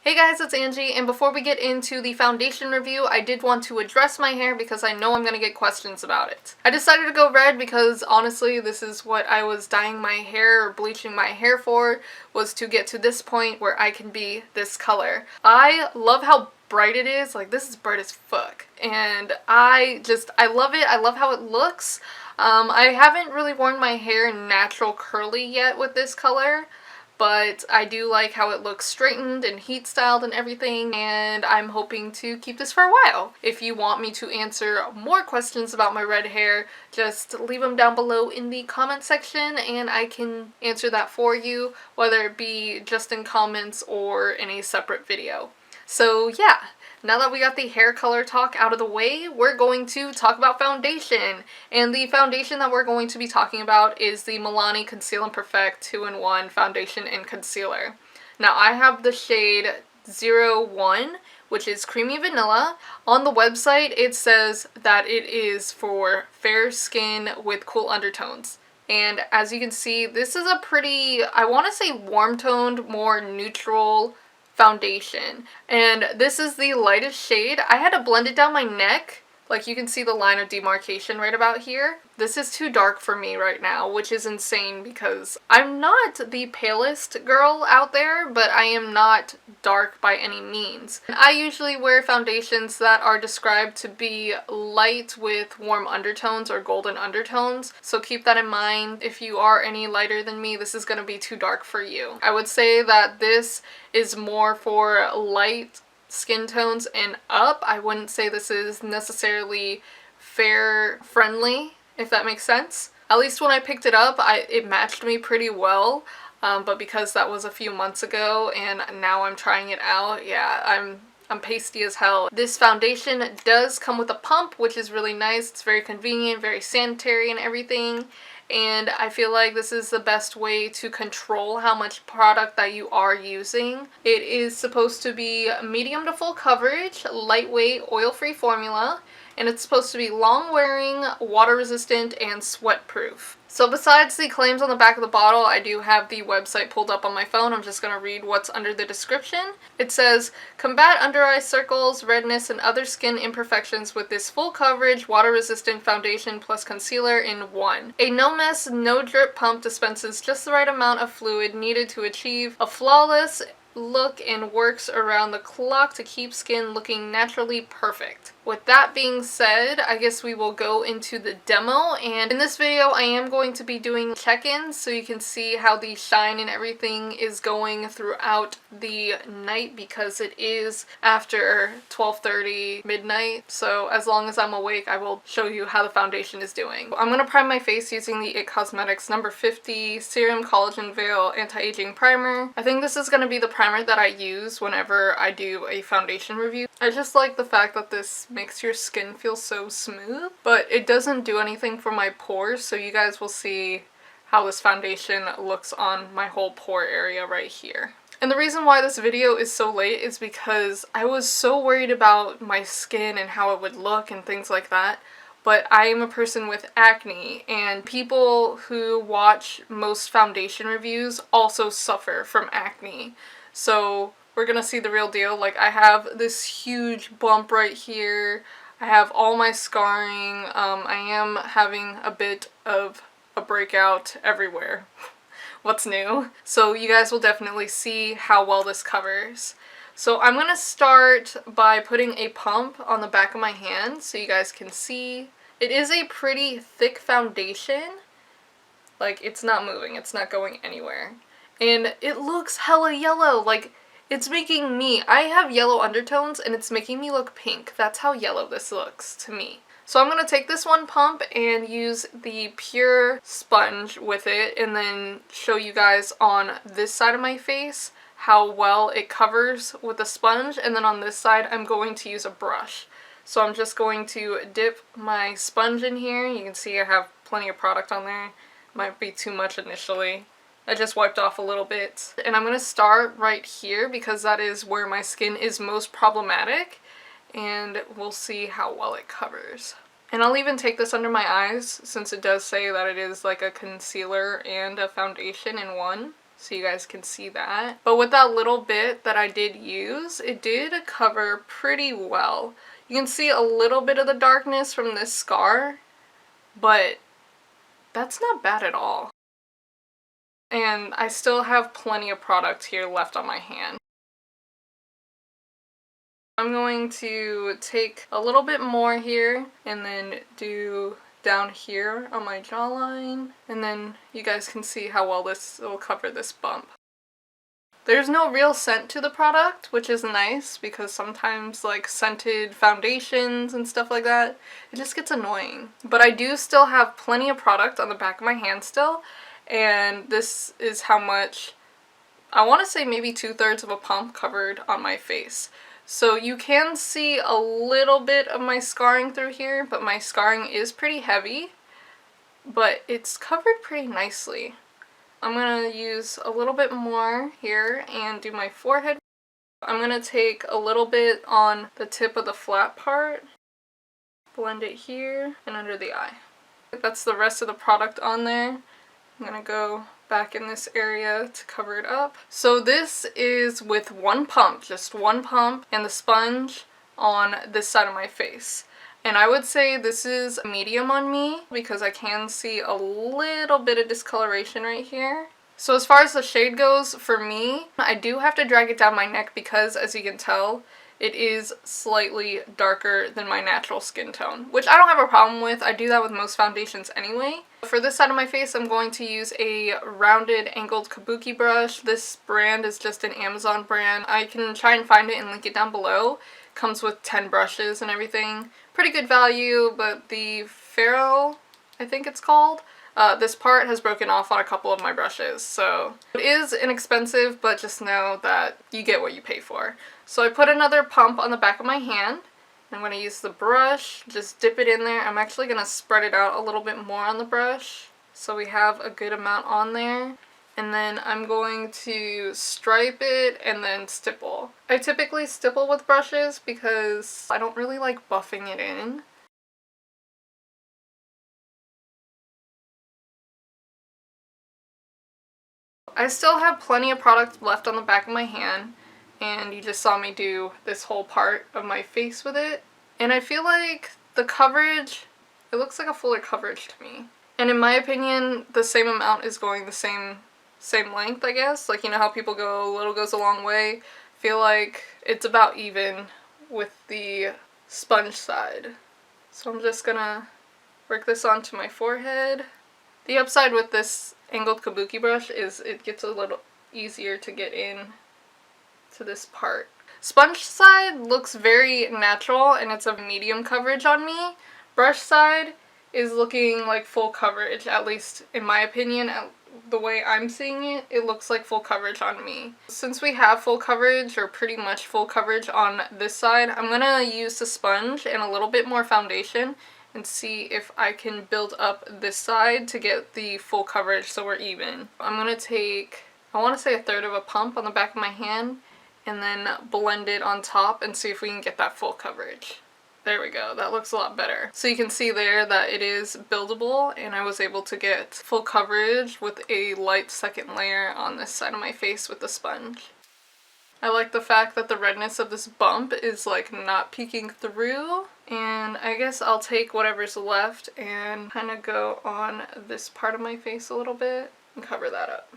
Hey guys, it's Angie, and before we get into the foundation review, I did want to address my hair because I know I'm going to get questions about it. I decided to go red because honestly, this is what I was dyeing my hair or bleaching my hair for, was to get to this point where I can be this color. I love how bright it is. Like, this is bright as fuck. And I love it. I love how it looks. I haven't really worn my hair natural curly yet with this color, but I do like how it looks straightened and heat styled and everything, and I'm hoping to keep this for a while. If you want me to answer more questions about my red hair, just leave them down below in the comment section and I can answer that for you, whether it be just in comments or in a separate video. So yeah, now that we got the hair color talk out of the way, we're going to talk about foundation. And the foundation that we're going to be talking about is the Milani Conceal+Perfect 2-in-1 Foundation and Concealer. Now I have the shade 01, which is creamy vanilla. On the website it says that it is for fair skin with cool undertones. And as you can see, this is a pretty, I want to say warm toned, more neutral foundation, and this is the lightest shade. I had to blend it down my neck, like you can see the line of demarcation right about here. This is too dark for me right now, which is insane because I'm not the palest girl out there, but I am not dark by any means. I usually wear foundations that are described to be light with warm undertones or golden undertones, so keep that in mind. If you are any lighter than me, this is going to be too dark for you. I would say that this is more for light skin tones and up. I wouldn't say this is necessarily fair friendly, if that makes sense. At least when I picked it up, it matched me pretty well, but because that was a few months ago and now I'm trying it out, yeah, I'm pasty as hell. This foundation does come with a pump, which is really nice. It's very convenient, very sanitary and everything. And I feel like this is the best way to control how much product that you are using. It is supposed to be medium to full coverage, lightweight, oil-free formula, and it's supposed to be long-wearing, water-resistant, and sweat-proof. So besides the claims on the back of the bottle, I do have the website pulled up on my phone. I'm just going to read what's under the description. It says, combat under-eye circles, redness, and other skin imperfections with this full coverage, water-resistant foundation plus concealer in one. A no-mess, no-drip pump dispenses just the right amount of fluid needed to achieve a flawless look and works around the clock to keep skin looking naturally perfect. With that being said, I guess we will go into the demo, and in this video I am going to be doing check-ins so you can see how the shine and everything is going throughout the night, because it is after 12:30 midnight, so as long as I'm awake I will show you how the foundation is doing. I'm going to prime my face using the IT Cosmetics number 50 Serum Collagen Veil Anti-Aging Primer. I think this is going to be the primer that I use whenever I do a foundation review. I just like the fact that this makes your skin feel so smooth, but it doesn't do anything for my pores, so you guys will see how this foundation looks on my whole pore area right here. And the reason why this video is so late is because I was so worried about my skin and how it would look and things like that. But I am a person with acne, and people who watch most foundation reviews also suffer from acne. So we're gonna see the real deal. Like, I have this huge bump right here. I have all my scarring. I am having a bit of a breakout everywhere. What's new? So you guys will definitely see how well this covers. So I'm gonna start by putting a pump on the back of my hand so you guys can see. It is a pretty thick foundation. Like, it's not moving, it's not going anywhere. And it looks hella yellow. Like, it's making me, I have yellow undertones and it's making me look pink. That's how yellow this looks to me. So I'm going to take this one pump and use the pure sponge with it, and then show you guys on this side of my face how well it covers with the sponge, and then on this side I'm going to use a brush. So I'm just going to dip my sponge in here. You can see I have plenty of product on there. Might be too much initially. I just wiped off a little bit. And I'm going to start right here because that is where my skin is most problematic, and we'll see how well it covers. And I'll even take this under my eyes since it does say that it is like a concealer and a foundation in one. so you guys can see that. But with that little bit that I did use, it did cover pretty well. You can see a little bit of the darkness from this scar, but that's not bad at all. And I still have plenty of product here left on my hand. I'm going to take a little bit more here and then do down here on my jawline, and then you guys can see how well this will cover this bump. There's no real scent to the product, which is nice because sometimes like scented foundations and stuff like that, it just gets annoying. But I do still have plenty of product on the back of my hand still, and this is how much, I want to say maybe 2/3 of a pump covered on my face. So you can see a little bit of my scarring through here, but my scarring is pretty heavy, but it's covered pretty nicely. I'm going to use a little bit more here and do my forehead. I'm going to take a little bit on the tip of the flat part, blend it here and under the eye. That's the rest of the product on there. I'm going to go back in this area to cover it up. So this is with one pump, just one pump, and the sponge on this side of my face. And I would say this is medium on me because I can see a little bit of discoloration right here. So as far as the shade goes, for me, I do have to drag it down my neck because, as you can tell, it is slightly darker than my natural skin tone, which I don't have a problem with. I do that with most foundations anyway. For this side of my face, I'm going to use a rounded angled kabuki brush. This brand is just an Amazon brand. I can try and find it and link it down below. Comes with 10 brushes and everything. Pretty good value, but the ferrule, I think it's called, this part has broken off on a couple of my brushes, so it is inexpensive, but just know that you get what you pay for. So I put another pump on the back of my hand. I'm going to use the brush, just dip it in there. I'm actually going to spread it out a little bit more on the brush so we have a good amount on there. And then I'm going to stripe it and then stipple. I typically stipple with brushes because I don't really like buffing it in. I still have plenty of product left on the back of my hand, and you just saw me do this whole part of my face with it. And I feel like the coverage, it looks like a fuller coverage to me. And in my opinion, the same amount is going the same length, I guess. Like, you know how people go, a little goes a long way? I feel like it's about even with the sponge side. So I'm just gonna work this onto my forehead. The upside with this angled kabuki brush is it gets a little easier to get in to this part. Sponge side looks very natural and it's a medium coverage on me. Brush side is looking like full coverage, at least in my opinion. The way I'm seeing it, it looks like full coverage on me. Since we have full coverage, or pretty much full coverage on this side, I'm gonna use the sponge and a little bit more foundation and see if I can build up this side to get the full coverage so we're even. I'm gonna take, I want to say 1/3 of a pump on the back of my hand and then blend it on top and see if we can get that full coverage. There we go, that looks a lot better. So you can see there that it is buildable and I was able to get full coverage with a light second layer on this side of my face with the sponge. I like the fact that the redness of this bump is like not peeking through, and I guess I'll take whatever's left and kind of go on this part of my face a little bit and cover that up.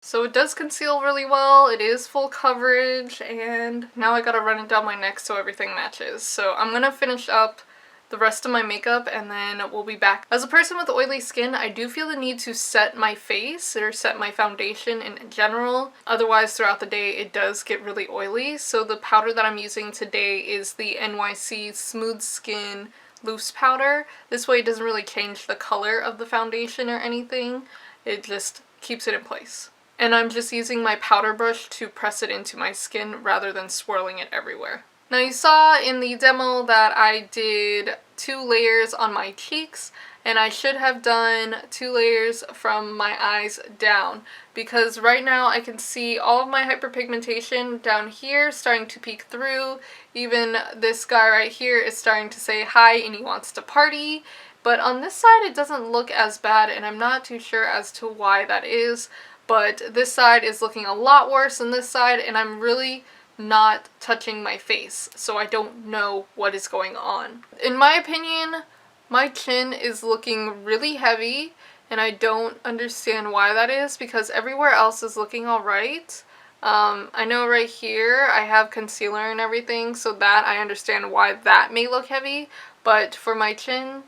So it does conceal really well, it is full coverage, and now I gotta run it down my neck so everything matches. So I'm gonna finish up the rest of my makeup and then we'll be back. As a person with oily skin, I do feel the need to set my face or set my foundation in general. Otherwise, throughout the day, it does get really oily. So the powder that I'm using today is the NYC Smooth Skin Loose Powder. This way it doesn't really change the color of the foundation or anything. It just keeps it in place. And I'm just using my powder brush to press it into my skin rather than swirling it everywhere. Now you saw in the demo that I did 2 layers on my cheeks, and I should have done 2 layers from my eyes down, because right now I can see all of my hyperpigmentation down here starting to peek through. Even this guy right here is starting to say hi and he wants to party. But on this side it doesn't look as bad, and I'm not too sure as to why that is. but this side is looking a lot worse than this side, and I'm really not touching my face, so I don't know what is going on. In my opinion, my chin is looking really heavy, and I don't understand why that is because everywhere else is looking alright. I know right here I have concealer and everything, so that I understand why that may look heavy, but for my chin,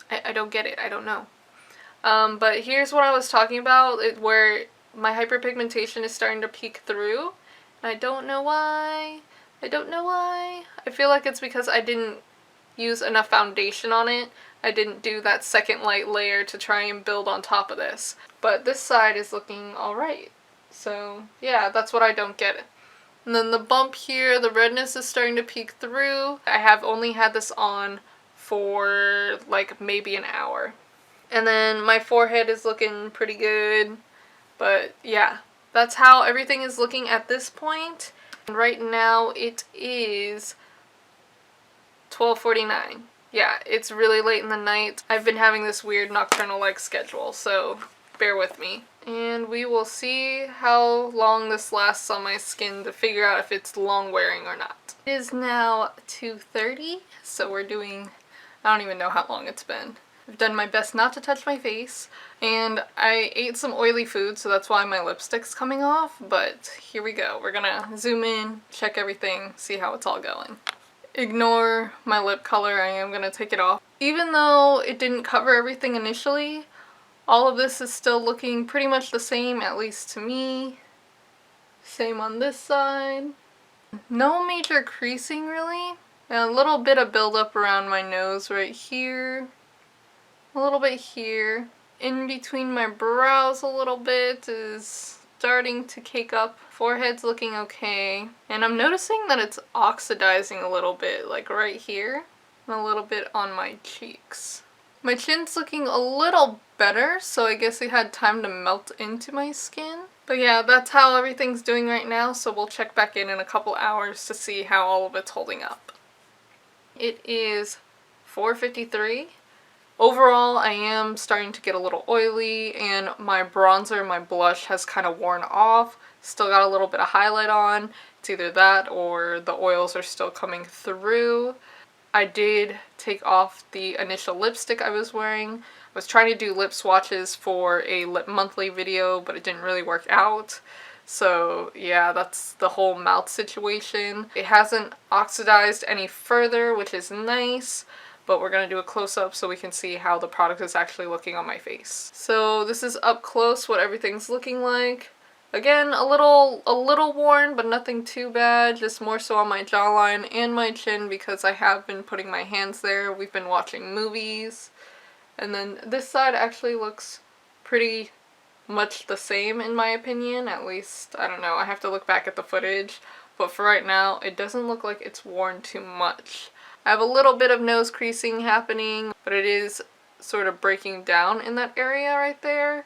I don't get it. I don't know. But here's what I was talking about, where my hyperpigmentation is starting to peek through. I don't know why. I don't know why. I feel like it's because I didn't use enough foundation on it. I didn't do that second light layer to try and build on top of this. But this side is looking alright. So yeah, that's what I don't get. And then the bump here, the redness is starting to peek through. I have only had this on for like maybe an hour. And then my forehead is looking pretty good. But yeah, that's how everything is looking at this point. And right now it is 12:49. Yeah, it's really late in the night. I've been having this weird nocturnal-like schedule, so bear with me. And we will see how long this lasts on my skin to figure out if it's long wearing or not. It is now 2:30, so we're doing, I don't even know how long it's been. I've done my best not to touch my face, and I ate some oily food, so that's why my lipstick's coming off, but here we go. We're gonna zoom in, check everything, see how it's all going. Ignore my lip color, I am gonna take it off. Even though it didn't cover everything initially, all of this is still looking pretty much the same, at least to me. Same on this side. No major creasing really. And a little bit of buildup around my nose right here. A little bit here. In between my brows a little bit is starting to cake up. Forehead's looking okay. And I'm noticing that it's oxidizing a little bit, like right here. And a little bit on my cheeks. My chin's looking a little better, so I guess it had time to melt into my skin. But yeah, that's how everything's doing right now, so we'll check back in a couple hours to see how all of it's holding up. It is 4:53. Overall, I am starting to get a little oily, and my bronzer, my blush has kind of worn off. Still got a little bit of highlight on. It's either that or the oils are still coming through. I did take off the initial lipstick I was wearing. I was trying to do lip swatches for a lip monthly video, but it didn't really work out. So yeah, that's the whole mouth situation. It hasn't oxidized any further, which is nice. But we're going to do a close-up so we can see how the product is actually looking on my face. So this is up close what everything's looking like. Again, a little worn, but nothing too bad, just more so on my jawline and my chin because I have been putting my hands there. We've been watching movies. And then this side actually looks pretty much the same in my opinion, at least, I don't know, I have to look back at the footage. But for right now, it doesn't look like it's worn too much. I have a little bit of nose creasing happening, but it is sort of breaking down in that area right there.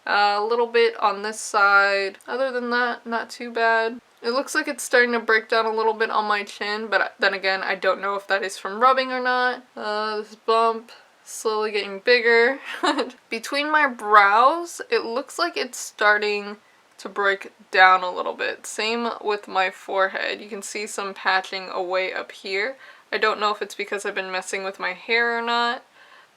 A little bit on this side. Other than that, not too bad. It looks like it's starting to break down a little bit on my chin, but then again, I don't know if that is from rubbing or not. This bump slowly getting bigger. Between my brows, it looks like it's starting to break down a little bit. Same with my forehead. You can see some patching away up here. I don't know if it's because I've been messing with my hair or not.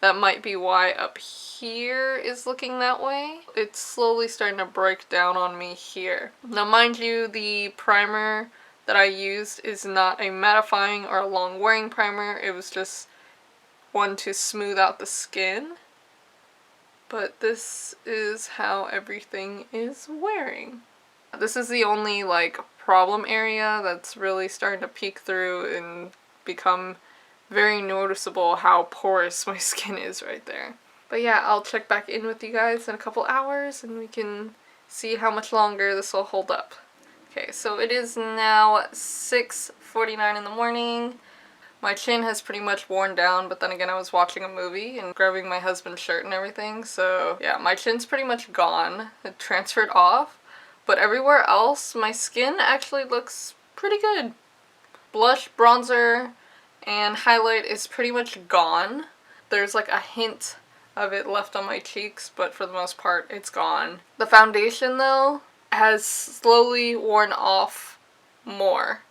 That might be why up here is looking that way. It's slowly starting to break down on me here. Now mind you, the primer that I used is not a mattifying or a long wearing primer. It was just one to smooth out the skin. But this is how everything is wearing. This is the only like problem area that's really starting to peek through and become very noticeable how porous my skin is right there. But yeah, I'll check back in with you guys in a couple hours and we can see how much longer this will hold up. Okay, so it is now 6:49 in the morning. My chin has pretty much worn down, but then again I was watching a movie and grabbing my husband's shirt and everything, so yeah, my chin's pretty much gone. It transferred off, but everywhere else my skin actually looks pretty good. Blush, bronzer, and highlight is pretty much gone. There's like a hint of it left on my cheeks, but for the most part, it's gone. The foundation, though, has slowly worn off more.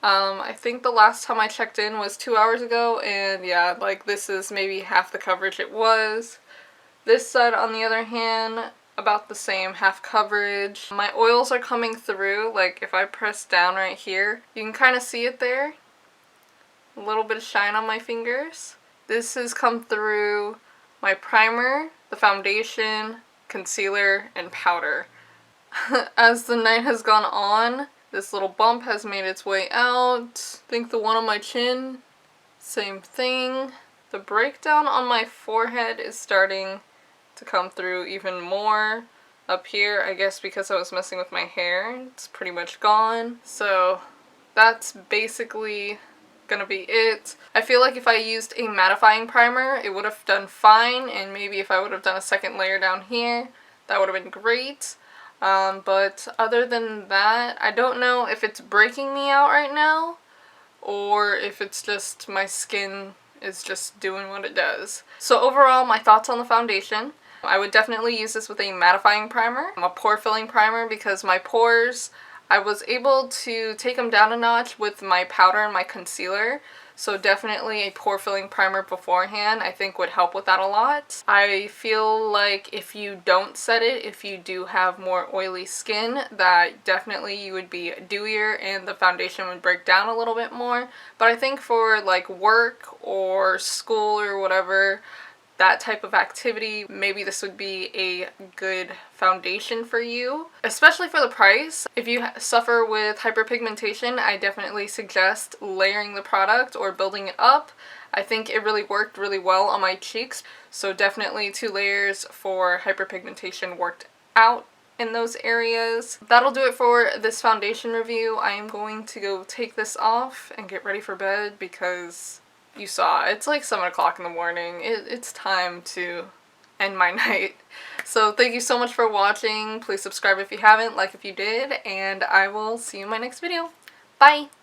I think the last time I checked in was 2 hours ago, and yeah, like this is maybe half the coverage it was. This side, on the other hand, about the same, half coverage. My oils are coming through, like if I press down right here, you can kind of see it there. A little bit of shine on my fingers. This has come through my primer, the foundation, concealer, and powder. As the night has gone on, this little bump has made its way out. I think the one on my chin, same thing. The breakdown on my forehead is starting to come through even more. Up here, I guess because I was messing with my hair, it's pretty much gone. So that's basically gonna be it. I feel like if I used a mattifying primer, it would have done fine, and maybe if I would have done a second layer down here, that would have been great. But other than that, I don't know if it's breaking me out right now, or if it's just my skin is just doing what it does. So overall, my thoughts on the foundation. I would definitely use this with a mattifying primer, a pore filling primer, because my pores, I was able to take them down a notch with my powder and my concealer. So definitely a pore filling primer beforehand I think would help with that a lot. I feel like if you don't set it, if you do have more oily skin, that definitely you would be dewier and the foundation would break down a little bit more. But I think for like work or school or whatever, that type of activity, maybe this would be a good foundation for you, especially for the price. If you suffer with hyperpigmentation, I definitely suggest layering the product or building it up. I think it really worked really well on my cheeks, so definitely 2 layers for hyperpigmentation worked out in those areas. That'll do it for this foundation review. I am going to go take this off and get ready for bed because you saw, it's like 7 o'clock in the morning. It's time to end my night. So thank you so much for watching. Please subscribe if you haven't, like if you did, and I will see you in my next video. Bye!